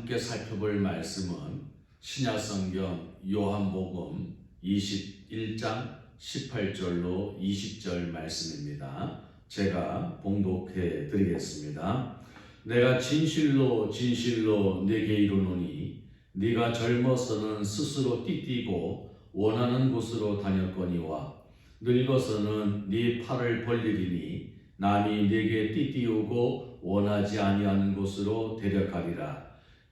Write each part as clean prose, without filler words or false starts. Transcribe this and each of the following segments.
함께 살펴볼 말씀은 신약성경 요한복음 21장 18절로 20절 말씀입니다. 제가 봉독해 드리겠습니다. 내가 진실로 진실로 네게 이르노니 네가 젊어서는 스스로 띠띠고 원하는 곳으로 다녔거니와 늙어서는 네 팔을 벌리리니 남이 네게 띠띠우고 원하지 아니하는 곳으로 데려가리라.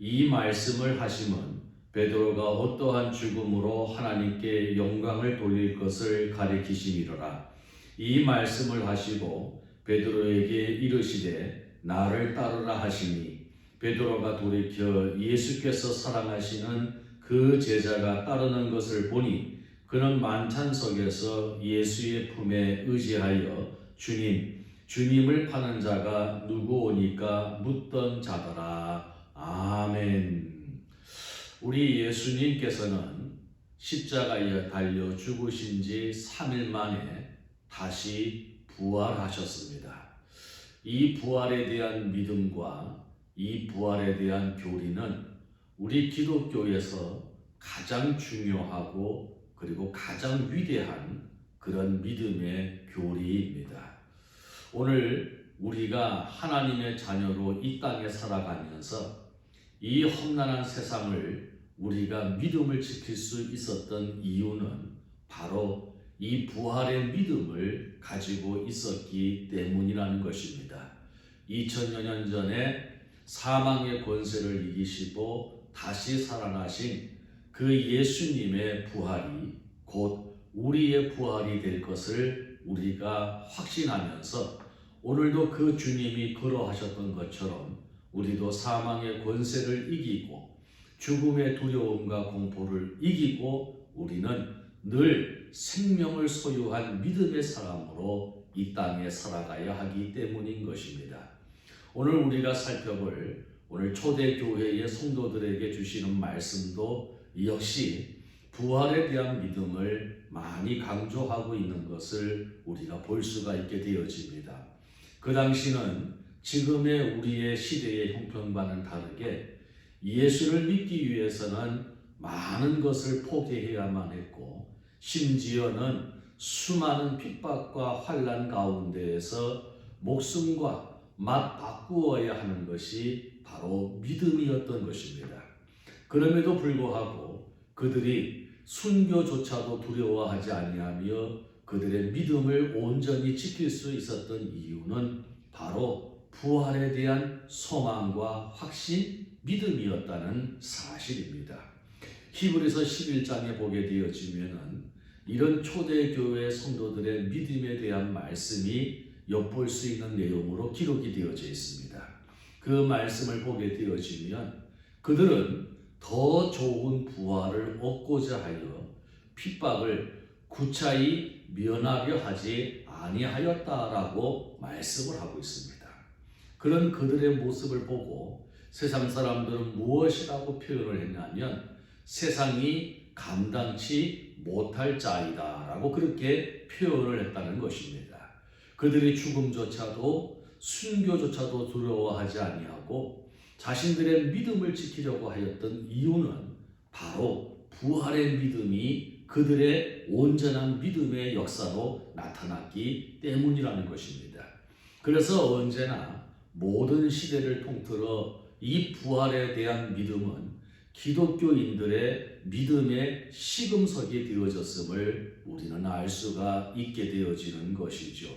이 말씀을 하심은 베드로가 어떠한 죽음으로 하나님께 영광을 돌릴 것을 가리키심이로라. 이 말씀을 하시고 베드로에게 이르시되 나를 따르라 하시니 베드로가 돌이켜 예수께서 사랑하시는 그 제자가 따르는 것을 보니 그는 만찬석에서 예수의 품에 의지하여 주님을 파는 자가 누구 오니까 묻던 자더라. 아멘. 우리 예수님께서는 십자가에 달려 죽으신 지 3일 만에 다시 부활하셨습니다. 이 부활에 대한 믿음과 이 부활에 대한 교리는 우리 기독교에서 가장 중요하고 그리고 가장 위대한 그런 믿음의 교리입니다. 오늘 우리가 하나님의 자녀로 이 땅에 살아가면서 이 험난한 세상을 우리가 믿음을 지킬 수 있었던 이유는 바로 이 부활의 믿음을 가지고 있었기 때문이라는 것입니다. 2000여 년 전에 사망의 권세를 이기시고 다시 살아나신 그 예수님의 부활이 곧 우리의 부활이 될 것을 우리가 확신하면서 오늘도 그 주님이 걸어하셨던 것처럼 우리도 사망의 권세를 이기고 죽음의 두려움과 공포를 이기고 우리는 늘 생명을 소유한 믿음의 사람으로 이 땅에 살아가야 하기 때문인 것입니다. 오늘 우리가 살펴볼 오늘 초대교회의 성도들에게 주시는 말씀도 역시 부활에 대한 믿음을 많이 강조하고 있는 것을 우리가 볼 수가 있게 되어집니다. 그 당시는 지금의 우리의 시대의 형편과는 다르게 예수를 믿기 위해서는 많은 것을 포기해야만 했고 심지어는 수많은 핍박과 환난 가운데에서 목숨과 맛 바꾸어야 하는 것이 바로 믿음이었던 것입니다. 그럼에도 불구하고 그들이 순교조차도 두려워하지 아니하며 그들의 믿음을 온전히 지킬 수 있었던 이유는 바로 부활에 대한 소망과 확신, 믿음이었다는 사실입니다. 히브리서 11장에 보게 되어지면은 이런 초대교회 성도들의 믿음에 대한 말씀이 엿볼 수 있는 내용으로 기록이 되어져 있습니다. 그 말씀을 보게 되어지면 그들은 더 좋은 부활을 얻고자 하여 핍박을 구차히 면하려 하지 아니하였다라고 말씀을 하고 있습니다. 그런 그들의 모습을 보고 세상 사람들은 무엇이라고 표현을 했냐면 세상이 감당치 못할 자이다 라고 그렇게 표현을 했다는 것입니다. 그들이 죽음조차도 순교조차도 두려워하지 아니하고 자신들의 믿음을 지키려고 하였던 이유는 바로 부활의 믿음이 그들의 온전한 믿음의 역사로 나타났기 때문이라는 것입니다. 그래서 언제나 모든 시대를 통틀어 이 부활에 대한 믿음은 기독교인들의 믿음의 시금석이 되어졌음을 우리는 알 수가 있게 되어지는 것이죠.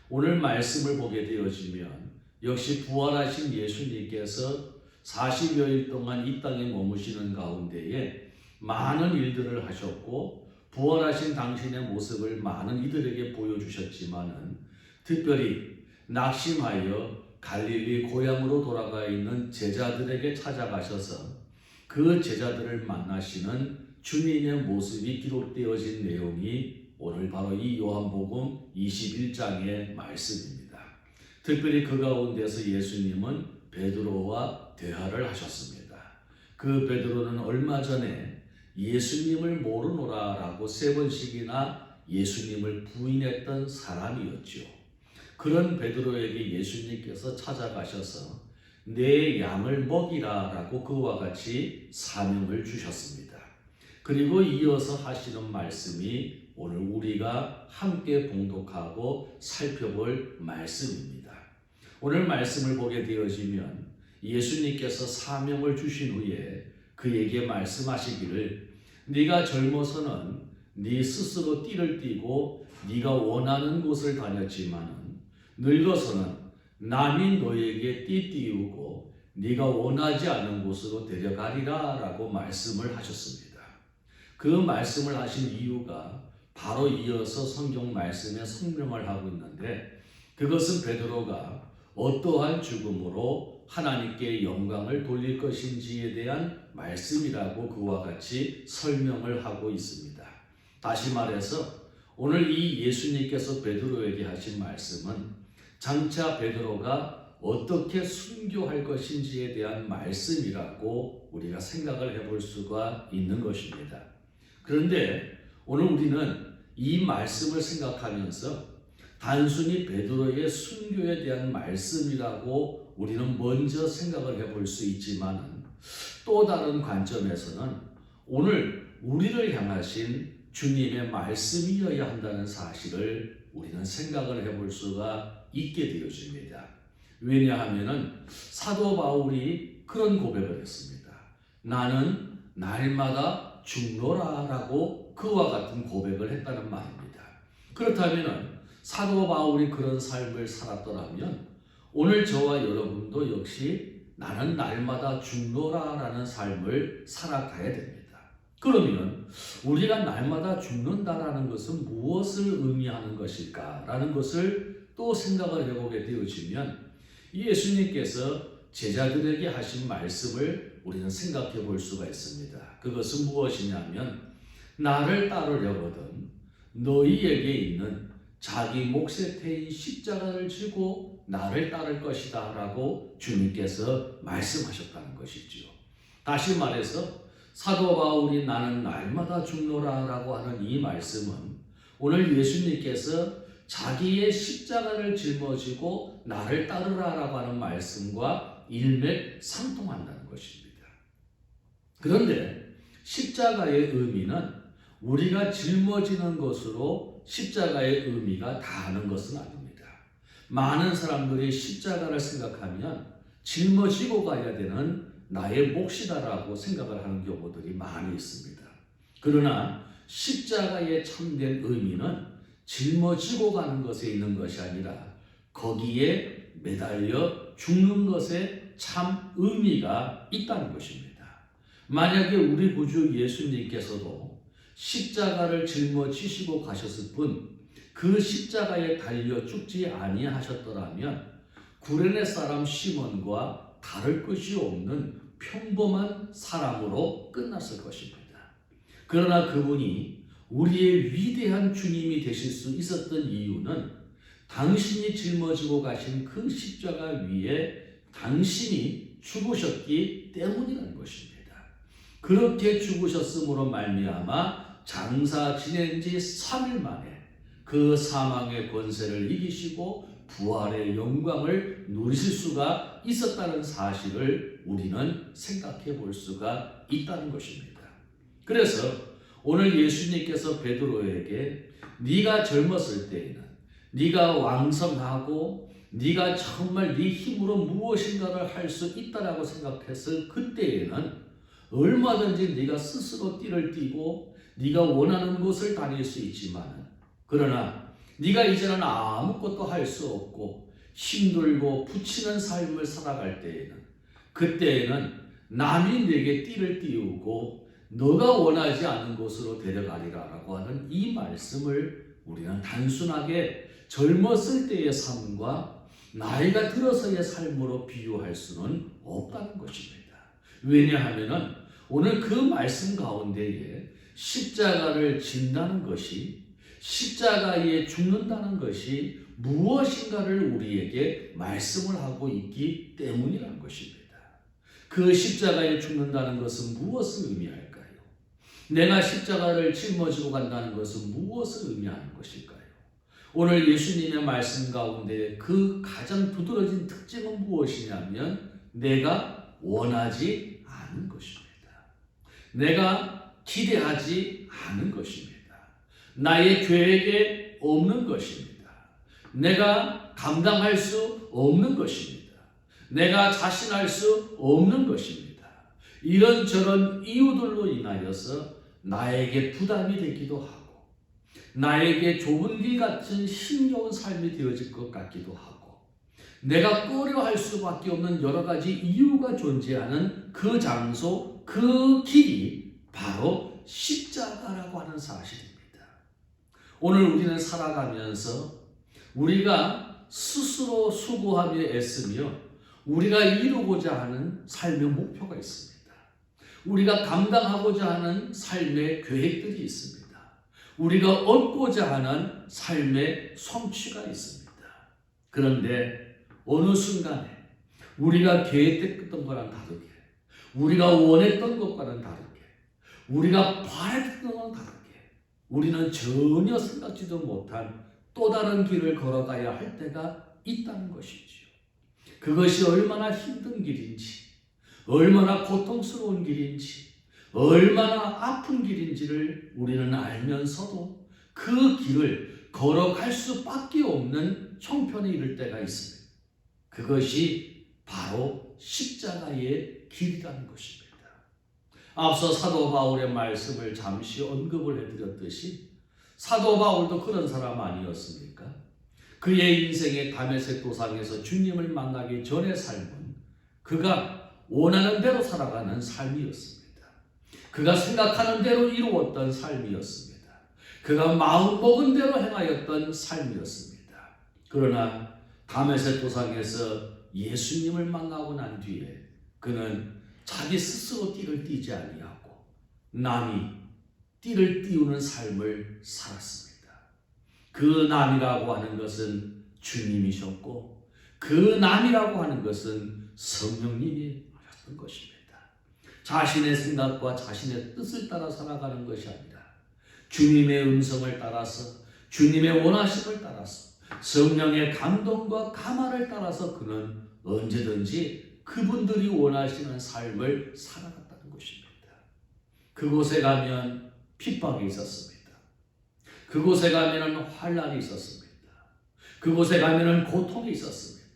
오늘 말씀을 보게 되어지면 역시 부활하신 예수님께서 40여일 동안 이 땅에 머무시는 가운데에 많은 일들을 하셨고 부활하신 당신의 모습을 많은 이들에게 보여주셨지만은 특별히 낙심하여 갈릴리 고향으로 돌아가 있는 제자들에게 찾아가셔서 그 제자들을 만나시는 주님의 모습이 기록되어진 내용이 오늘 바로 이 요한복음 21장의 말씀입니다. 특별히 그 가운데서 예수님은 베드로와 대화를 하셨습니다. 그 베드로는 얼마 전에 예수님을 모르노라라고 3번씩이나 예수님을 부인했던 사람이었죠. 그런 베드로에게 예수님께서 찾아가셔서 내 양을 먹이라라고 그와 같이 사명을 주셨습니다. 그리고 이어서 하시는 말씀이 오늘 우리가 함께 봉독하고 살펴볼 말씀입니다. 오늘 말씀을 보게 되어지면 예수님께서 사명을 주신 후에 그에게 말씀하시기를 네가 젊어서는 네 스스로 띠를 띠고 네가 원하는 곳을 다녔지만 늙어서는 남이 너에게 띠 띠우고 네가 원하지 않는 곳으로 데려가리라 라고 말씀을 하셨습니다. 그 말씀을 하신 이유가 바로 이어서 성경 말씀에 설명을 하고 있는데 그것은 베드로가 어떠한 죽음으로 하나님께 영광을 돌릴 것인지에 대한 말씀이라고 그와 같이 설명을 하고 있습니다. 다시 말해서 오늘 이 예수님께서 베드로에게 하신 말씀은 장차 베드로가 어떻게 순교할 것인지에 대한 말씀이라고 우리가 생각을 해볼 수가 있는 것입니다. 그런데 오늘 우리는 이 말씀을 생각하면서 단순히 베드로의 순교에 대한 말씀이라고 우리는 먼저 생각을 해볼 수 있지만 또 다른 관점에서는 오늘 우리를 향하신 주님의 말씀이어야 한다는 사실을 우리는 생각을 해볼 수가 있게 되어집니다. 왜냐하면 사도 바울이 그런 고백을 했습니다. 나는 날마다 죽노라라고 그와 같은 고백을 했다는 말입니다. 그렇다면 사도 바울이 그런 삶을 살았더라면 오늘 저와 여러분도 역시 나는 날마다 죽노라라는 삶을 살아가야 됩니다. 그러면 우리가 날마다 죽는다라는 것은 무엇을 의미하는 것일까라는 것을 또 생각을 해보게 되어지면 예수님께서 제자들에게 하신 말씀을 우리는 생각해 볼 수가 있습니다. 그것은 무엇이냐면 나를 따르려거든 너희에게 있는 자기 몫에 태인 십자가를 지고 나를 따를 것이다 라고 주님께서 말씀하셨다는 것이지요. 다시 말해서 사도 바울이 나는 날마다 죽노라 라고 하는 이 말씀은 오늘 예수님께서 자기의 십자가를 짊어지고 나를 따르라 라고 하는 말씀과 일맥상통한다는 것입니다. 그런데 십자가의 의미는 우리가 짊어지는 것으로 십자가의 의미가 다하는 것은 아닙니다. 많은 사람들이 십자가를 생각하면 짊어지고 가야 되는 나의 몫이다라고 생각을 하는 경우들이 많이 있습니다. 그러나 십자가의 참된 의미는 짊어지고 가는 것에 있는 것이 아니라 거기에 매달려 죽는 것에 참 의미가 있다는 것입니다. 만약에 우리 구주 예수님께서도 십자가를 짊어지시고 가셨을 뿐 그 십자가에 달려 죽지 아니하셨더라면 구레네 사람 시몬과 다를 것이 없는 평범한 사람으로 끝났을 것입니다. 그러나 그분이 우리의 위대한 주님이 되실 수 있었던 이유는 당신이 짊어지고 가신 그 십자가 위에 당신이 죽으셨기 때문이라는 것입니다. 그렇게 죽으셨으므로 말미암아 장사 지낸 지 3일 만에 그 사망의 권세를 이기시고 부활의 영광을 누리실 수가 있었다는 사실을 우리는 생각해 볼 수가 있다는 것입니다. 그래서 오늘 예수님께서 베드로에게 네가 젊었을 때에는 네가 왕성하고 네가 정말 네 힘으로 무엇인가를 할 수 있다라고 생각했을 그때에는 얼마든지 네가 스스로 띠를 띠고 네가 원하는 곳을 다닐 수 있지만 그러나 네가 이제는 아무것도 할 수 없고 힘들고 부치는 삶을 살아갈 때에는 그때에는 남이 내게 띠를 띠우고 너가 원하지 않는 곳으로 데려가리라라고 하는 이 말씀을 우리는 단순하게 젊었을 때의 삶과 나이가 들어서의 삶으로 비유할 수는 없다는 것입니다. 왜냐하면 오늘 그 말씀 가운데에 십자가를 진다는 것이 십자가에 죽는다는 것이 무엇인가를 우리에게 말씀을 하고 있기 때문이라는 것입니다. 그 십자가에 죽는다는 것은 무엇을 의미할까요? 내가 십자가를 짊어지고 간다는 것은 무엇을 의미하는 것일까요? 오늘 예수님의 말씀 가운데 그 가장 두드러진 특징은 무엇이냐면 내가 원하지 않은 것입니다. 내가 기대하지 않은 것입니다. 나의 계획에 없는 것입니다. 내가 감당할 수 없는 것입니다. 내가 자신할 수 없는 것입니다. 이런저런 이유들로 인하여서 나에게 부담이 되기도 하고 나에게 좁은 길 같은 힘겨운 삶이 되어질 것 같기도 하고 내가 꺼려할 수밖에 없는 여러 가지 이유가 존재하는 그 장소, 그 길이 바로 십자가라고 하는 사실입니다. 오늘 우리는 살아가면서 우리가 스스로 수고하며 애쓰며 우리가 이루고자 하는 삶의 목표가 있습니다. 우리가 감당하고자 하는 삶의 계획들이 있습니다. 우리가 얻고자 하는 삶의 성취가 있습니다. 그런데 어느 순간에 우리가 계획했던 것과는 다르게 우리가 원했던 것과는 다르게 우리가 바랬던 것과는 다르게 우리는 전혀 생각지도 못한 또 다른 길을 걸어가야 할 때가 있다는 것이지요. 그것이 얼마나 힘든 길인지, 얼마나 고통스러운 길인지, 얼마나 아픈 길인지를 우리는 알면서도 그 길을 걸어갈 수밖에 없는 형편에 이를 때가 있습니다. 그것이 바로 십자가의 길이라는 것입니다. 앞서 사도 바울의 말씀을 잠시 언급을 해드렸듯이 사도 바울도 그런 사람 아니었습니까? 그의 인생의 다메섹 도상에서 주님을 만나기 전의 삶은 그가 원하는 대로 살아가는 삶이었습니다. 그가 생각하는 대로 이루었던 삶이었습니다. 그가 마음 먹은 대로 행하였던 삶이었습니다. 그러나 다메섹 도상에서 예수님을 만나고 난 뒤에 그는 자기 스스로 띠를 띠지 아니하고 남이 띠를 띠우는 삶을 살았습니다. 그 남이라고 하는 것은 주님이셨고 그 남이라고 하는 것은 성령님이 하셨던 것입니다. 자신의 생각과 자신의 뜻을 따라 살아가는 것이 아니라 주님의 음성을 따라서 주님의 원하심을 따라서 성령의 감동과 감화를 따라서 그는 언제든지 그분들이 원하시는 삶을 살아갔다는 것입니다. 그곳에 가면 핍박이 있었습니다. 그곳에 가면 환난이 있었습니다. 그곳에 가면 고통이 있었습니다.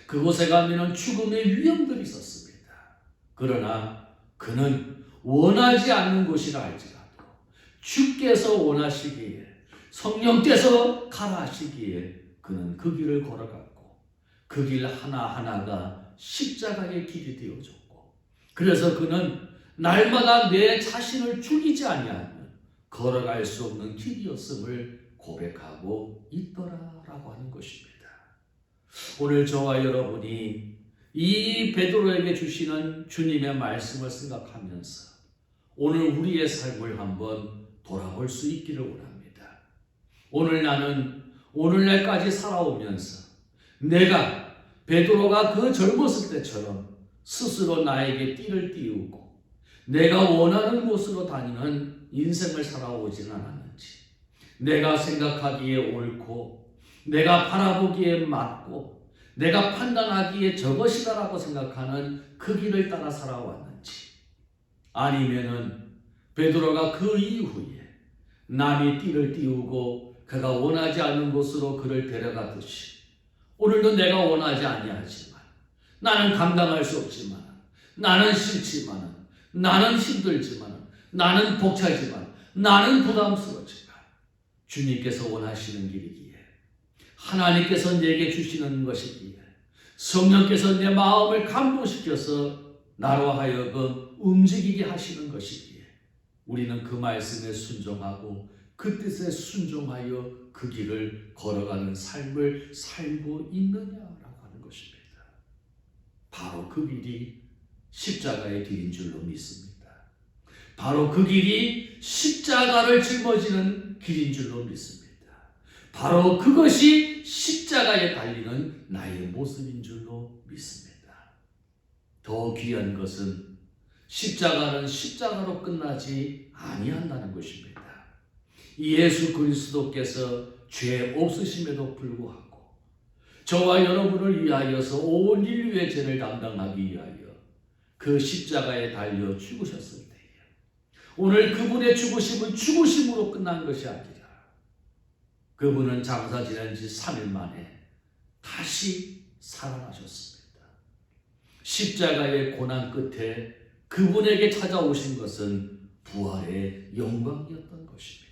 그곳에 가면 죽음의 위험들이 있었습니다. 그러나 그는 원하지 않는 곳이라 할지라도 주께서 원하시기에 성령께서 가라 하시기에 그는 그 길을 걸어갔고 그 길 하나하나가 십자가의 길이 되어졌고 그래서 그는 날마다 내 자신을 죽이지 아니하면 걸어갈 수 없는 길이었음을 고백하고 있더라라고 하는 것입니다. 오늘 저와 여러분이 이 베드로에게 주시는 주님의 말씀을 생각하면서 오늘 우리의 삶을 한번 돌아볼 수 있기를 원합니다. 오늘 나는 오늘날까지 살아오면서 내가 베드로가 그 젊었을 때처럼 스스로 나에게 띠를 띄우고 내가 원하는 곳으로 다니는 인생을 살아오지는 않았는지 내가 생각하기에 옳고 내가 바라보기에 맞고 내가 판단하기에 저것이다라고 생각하는 그 길을 따라 살아왔는지 아니면은 베드로가 그 이후에 남이 띠를 띄우고 그가 원하지 않는 곳으로 그를 데려가듯이 오늘도 내가 원하지 아니하지만 나는 감당할 수 없지만 나는 싫지만 나는 힘들지만 나는 벅차지만 나는 부담스럽지만 주님께서 원하시는 길이기에 하나님께서 내게 주시는 것이기에 성령께서 내 마음을 감동시켜서 나로 하여금 움직이게 하시는 것이기에 우리는 그 말씀에 순종하고 그 뜻에 순종하여 그 길을 걸어가는 삶을 살고 있느냐라고 하는 것입니다. 바로 그 길이 십자가의 길인 줄로 믿습니다. 바로 그 길이 십자가를 짊어지는 길인 줄로 믿습니다. 바로 그것이 십자가에 달리는 나의 모습인 줄로 믿습니다. 더 귀한 것은 십자가는 십자가로 끝나지 아니한다는 것입니다. 예수 그리스도께서 죄 없으심에도 불구하고 저와 여러분을 위하여서 온 인류의 죄를 담당하기 위하여 그 십자가에 달려 죽으셨을 때에 오늘 그분의 죽으심은 죽으심으로 끝난 것이 아니라 그분은 장사 지낸 지 3일 만에 다시 살아나셨습니다. 십자가의 고난 끝에 그분에게 찾아오신 것은 부활의 영광이었던 것입니다.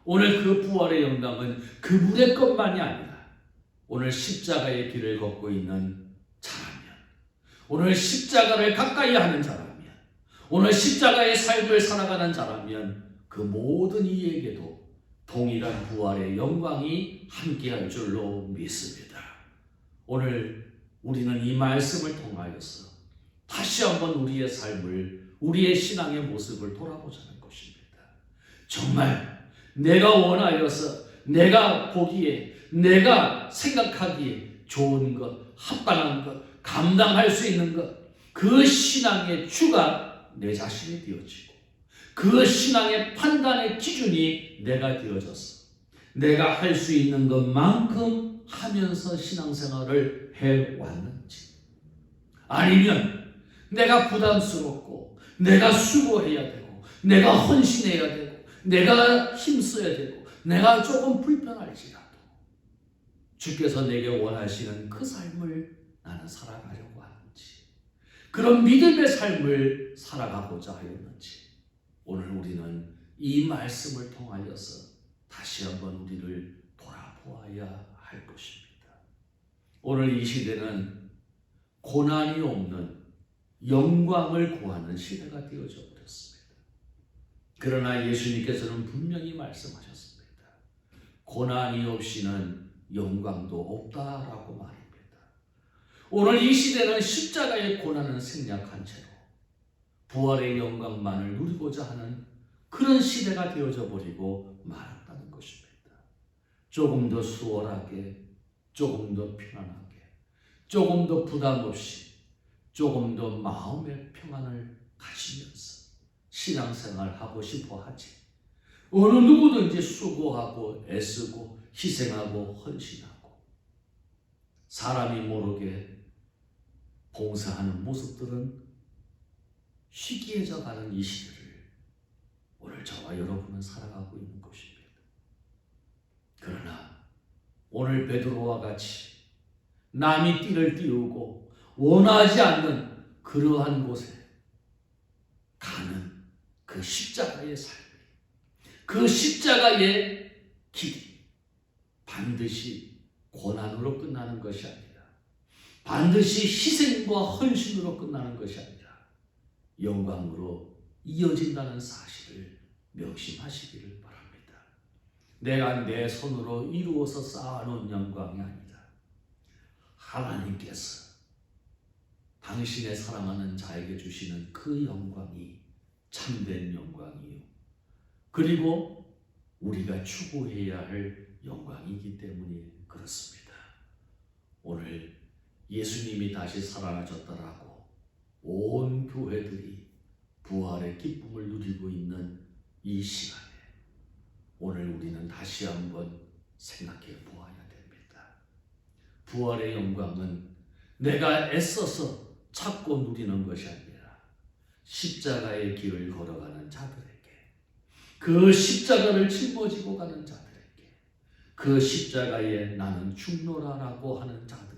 오늘 그 부활의 영광은 그분의 것만이 아니라 오늘 십자가의 길을 걷고 있는 자라면, 오늘 십자가를 가까이 하는 자라면, 오늘 십자가의 삶을 살아가는 자라면 그 모든 이에게도 동일한 부활의 영광이 함께할 줄로 믿습니다. 오늘 우리는 이 말씀을 통하여서 다시 한번 우리의 삶을, 우리의 신앙의 모습을 돌아보자는 것입니다. 정말 내가 원하여서, 내가 보기에, 내가 생각하기에 좋은 것, 합당한 것, 감당할 수 있는 것, 그 신앙의 주가 내 자신이 되어지고 그 신앙의 판단의 기준이 내가 되어져서 내가 할 수 있는 것만큼 하면서 신앙생활을 해왔는지, 아니면 내가 부담스럽고 내가 수고해야 되고 내가 헌신해야 되고 내가 힘써야 되고 내가 조금 불편할지라도 주께서 내게 원하시는 그 삶을 나는 살아가려고 하는지, 그런 믿음의 삶을 살아가고자 하였는지, 오늘 우리는 이 말씀을 통하여서 다시 한번 우리를 돌아보아야 할 것입니다. 오늘 이 시대는 고난이 없는 영광을 구하는 시대가 되어져 버렸습니다. 그러나 예수님께서는 분명히 말씀하셨습니다. 고난이 없이는 영광도 없다라고 말합니다. 오늘 이 시대는 십자가의 고난을 생략한 채로 부활의 영광만을 누리고자 하는 그런 시대가 되어져 버리고 말았다는 것입니다. 조금 더 수월하게, 조금 더 편안하게, 조금 더 부담 없이, 조금 더 마음의 평안을 가지면서 신앙생활하고 싶어 하지, 어느 누구든지 수고하고 애쓰고 희생하고 헌신하고 사람이 모르게 봉사하는 모습들은 희귀해져 가는 이 시대를 오늘 저와 여러분은 살아가고 있는 것입니다. 그러나 오늘 베드로와 같이 남이 띠를 띄우고 원하지 않는 그러한 곳에 가는 그 십자가의 삶, 그 십자가의 길이 반드시 고난으로 끝나는 것이 아니라, 반드시 희생과 헌신으로 끝나는 것이 아니라 영광으로 이어진다는 사실을 명심하시기를 바랍니다. 내가 내 손으로 이루어서 쌓아놓은 영광이 아니라 하나님께서 당신의 사랑하는 자에게 주시는 그 영광이 참된 영광이요, 그리고 우리가 추구해야 할 영광이기 때문에 그렇습니다. 오늘 예수님이 다시 살아나셨다라고 온 교회들이 부활의 기쁨을 누리고 있는 이 시간에 오늘 우리는 다시 한번 생각해 보아야 됩니다. 부활의 영광은 내가 애써서 찾고 누리는 것이 아니라 십자가의 길을 걸어가는 자들에게, 그 십자가를 짊어지고 가는 자들에게, 그 십자가에 나는 죽노라라고 하는 자들에게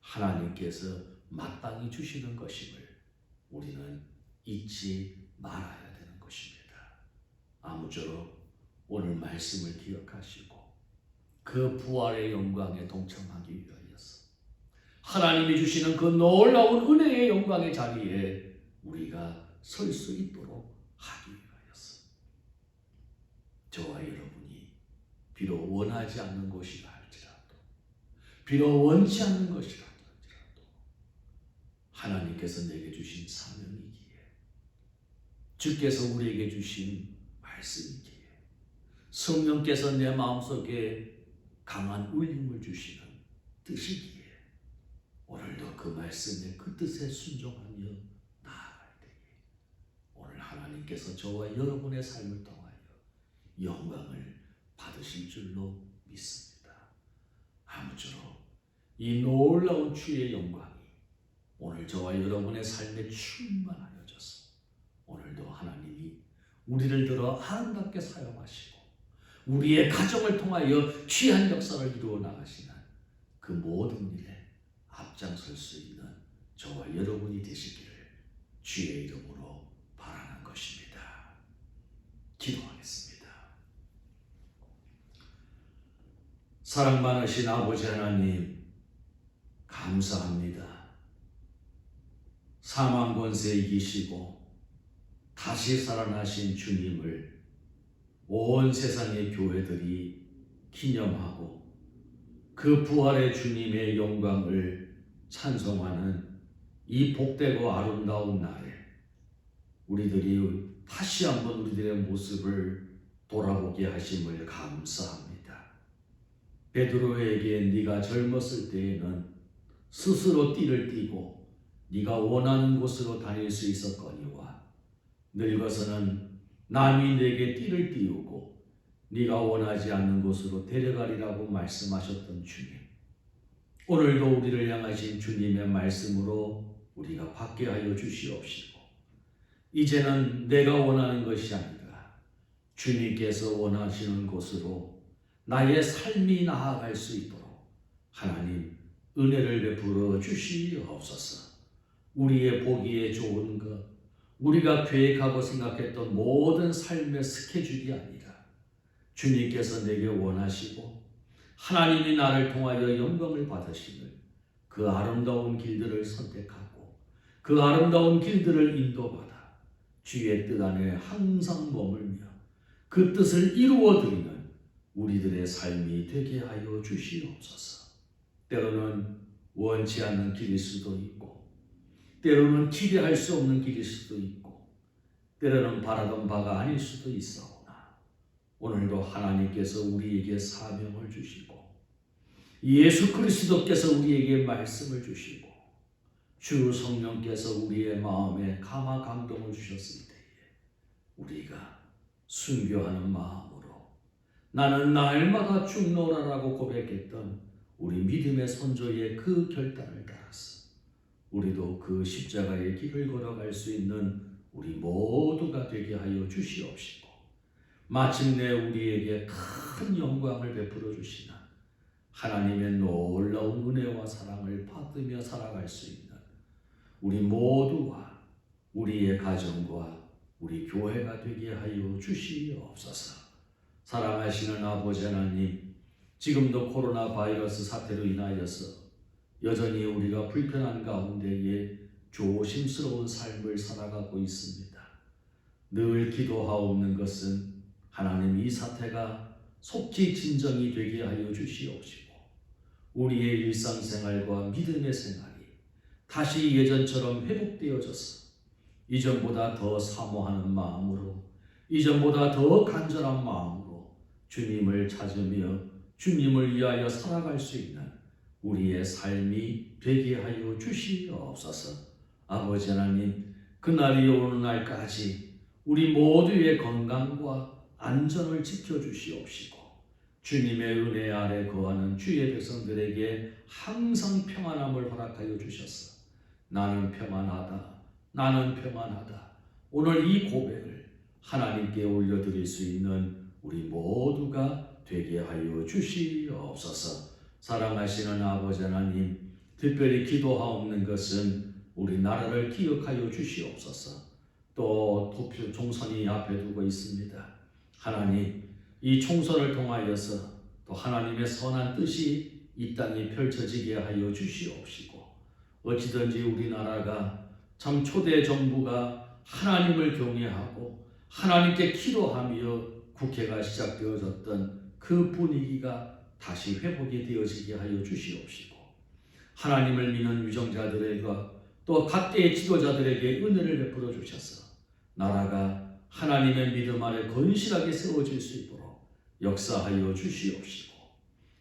하나님께서 마땅히 주시는 것임을 우리는 잊지 말아야 되는 것입니다. 아무쪼록 오늘 말씀을 기억하시고 그 부활의 영광에 동참하기 위하여서 하나님이 주시는 그 놀라운 은혜의 영광의 자리에 우리가 설 수 있도록 하기 위하여서 저와 여러분이 비록 원하지 않는 것이라 할지라도, 비록 원치 않는 것이라 하나님께서 내게 주신 사명이기에, 주께서 우리에게 주신 말씀이기에, 성령께서 내 마음속에 강한 울림을 주시는 뜻이기에 오늘도 그 말씀에 그 뜻에 순종하며 나아갈 때에 오늘 하나님께서 저와 여러분의 삶을 통하여 영광을 받으실 줄로 믿습니다. 아무쪼록 이 놀라운 주의 영광이 오늘 저와 여러분의 삶에 충만하여져서 오늘도 하나님이 우리를 들어 아름답게 사용하시고 우리의 가정을 통하여 귀한 역사를 이루어 나가시는 그 모든 일에 앞장설 수 있는 저와 여러분이 되시기를 주의 이름으로 바라는 것입니다. 기도하겠습니다. 사랑 많으신 아버지 하나님, 감사합니다. 사망 권세 이기시고 다시 살아나신 주님을 온 세상의 교회들이 기념하고 그 부활의 주님의 영광을 찬송하는 이 복되고 아름다운 날에 우리들이 다시 한번 우리들의 모습을 돌아보게 하심을 감사합니다. 베드로에게 네가 젊었을 때에는 스스로 띠를 띠고 네가 원하는 곳으로 다닐 수 있었거니와 늙어서는 남이 내게 띠를 띠우고 네가 원하지 않는 곳으로 데려가리라고 말씀하셨던 주님, 오늘도 우리를 향하신 주님의 말씀으로 우리가 받게 하여 주시옵시고 이제는 내가 원하는 것이 아니라 주님께서 원하시는 곳으로 나의 삶이 나아갈 수 있도록 하나님 은혜를 베풀어 주시옵소서. 우리의 보기에 좋은 것, 우리가 계획하고 생각했던 모든 삶의 스케줄이 아니라 주님께서 내게 원하시고 하나님이 나를 통하여 영광을 받으시는 그 아름다운 길들을 선택하고 그 아름다운 길들을 인도받아 주의 뜻 안에 항상 머물며 그 뜻을 이루어드리는 우리들의 삶이 되게 하여 주시옵소서. 때로는 원치 않는 길일 수도 있고 때로는 기대할 수 없는 길일 수도 있고 때로는 바라던 바가 아닐 수도 있사오나 오늘도 하나님께서 우리에게 사명을 주시고 예수 그리스도께서 우리에게 말씀을 주시고 주 성령께서 우리의 마음에 감화 감동을 주셨을 때에 우리가 순교하는 마음으로 나는 날마다 죽노라라고 고백했던 우리 믿음의 선조의 그 결단을 따라서 우리도 그 십자가의 길을 걸어갈 수 있는 우리 모두가 되게 하여 주시옵시고 마침내 우리에게 큰 영광을 베풀어 주시는 하나님의 놀라운 은혜와 사랑을 받으며 살아갈 수 있는 우리 모두와 우리의 가정과 우리 교회가 되게 하여 주시옵소서. 사랑하시는 아버지 하나님, 지금도 코로나 바이러스 사태로 인하여서 여전히 우리가 불편한 가운데에 조심스러운 삶을 살아가고 있습니다. 늘 기도하옵는 것은 하나님 이 사태가 속히 진정이 되게 하여 주시옵시고 우리의 일상생활과 믿음의 생활이 다시 예전처럼 회복되어져서 이전보다 더 사모하는 마음으로 이전보다 더 간절한 마음으로 주님을 찾으며 주님을 위하여 살아갈 수 있는 우리의 삶이 되게 하여 주시옵소서. 아버지 하나님, 그날이 오는 날까지 우리 모두의 건강과 안전을 지켜주시옵시고 주님의 은혜 아래 거하는 주의 백성들에게 항상 평안함을 허락하여 주셔서 나는 평안하다, 나는 평안하다. 오늘 이 고백을 하나님께 올려드릴 수 있는 우리 모두가 되게 하여 주시옵소서. 사랑하시는 아버지 하나님, 특별히 기도하옵는 것은 우리 나라를 기억하여 주시옵소서. 또 도표 총선이 앞에 두고 있습니다. 하나님, 이 총선을 통하여서 또 하나님의 선한 뜻이 이 땅에 펼쳐지게 하여 주시옵시고 어찌든지 우리나라가 참 초대 정부가 하나님을 경외하고 하나님께 기도하며 국회가 시작되어졌던 그 분위기가 다시 회복이 되어지게 하여 주시옵시고 하나님을 믿는 유정자들과 또 각계의 지도자들에게 은혜를 베풀어 주셔서 나라가 하나님의 믿음 아래 건실하게 세워질 수 있도록 역사하여 주시옵시고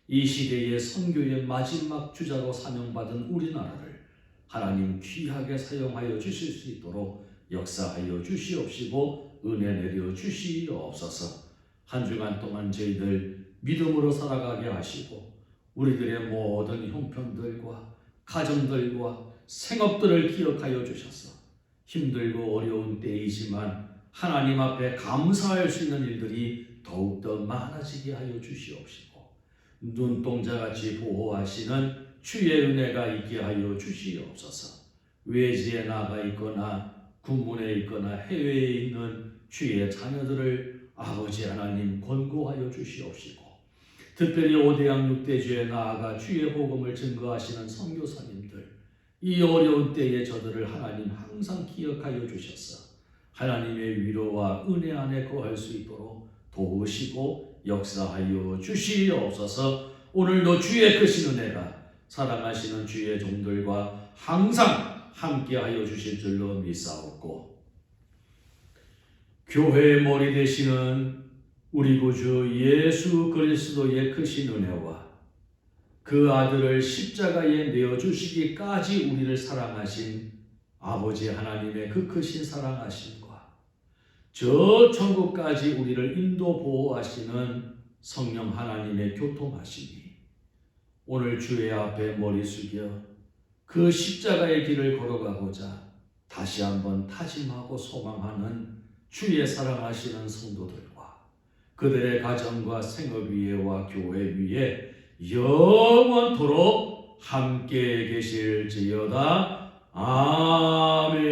이 시대의 선교의 마지막 주자로 사명받은 우리나라를 하나님 귀하게 사용하여 주실 수 있도록 역사하여 주시옵시고 은혜 내려 주시옵소서. 한 주간 동안 저희들 믿음으로 살아가게 하시고 우리들의 모든 형편들과 가정들과 생업들을 기억하여 주셔서 힘들고 어려운 때이지만 하나님 앞에 감사할 수 있는 일들이 더욱더 많아지게 하여 주시옵시고 눈동자같이 보호하시는 주의 은혜가 있게 하여 주시옵소서. 외지에 나가 있거나 군문에 있거나 해외에 있는 주의 자녀들을 아버지 하나님 권고하여 주시옵시고 특별히 오대양 육대주에 나아가 주의 복음을 증거하시는 선교사님들 이 어려운 때에 저들을 하나님 항상 기억하여 주셔서 하나님의 위로와 은혜 안에 거할 수 있도록 도우시고 역사하여 주시옵소서. 오늘도 주의 크신 은혜가 사랑하시는 주의 종들과 항상 함께하여 주실 줄로 믿사옵고 교회의 머리 되시는 우리 구주 예수 그리스도의 크신 은혜와 그 아들을 십자가에 내어주시기까지 우리를 사랑하신 아버지 하나님의 그 크신 사랑하심과 저 천국까지 우리를 인도 보호하시는 성령 하나님의 교통하심이 오늘 주의 앞에 머리 숙여 그 십자가의 길을 걸어가고자 다시 한번 다짐하고 소망하는 주의 사랑하시는 성도들과 그들의 가정과 생업 위에와 교회 위에 영원토록 함께 계실지어다. 아멘.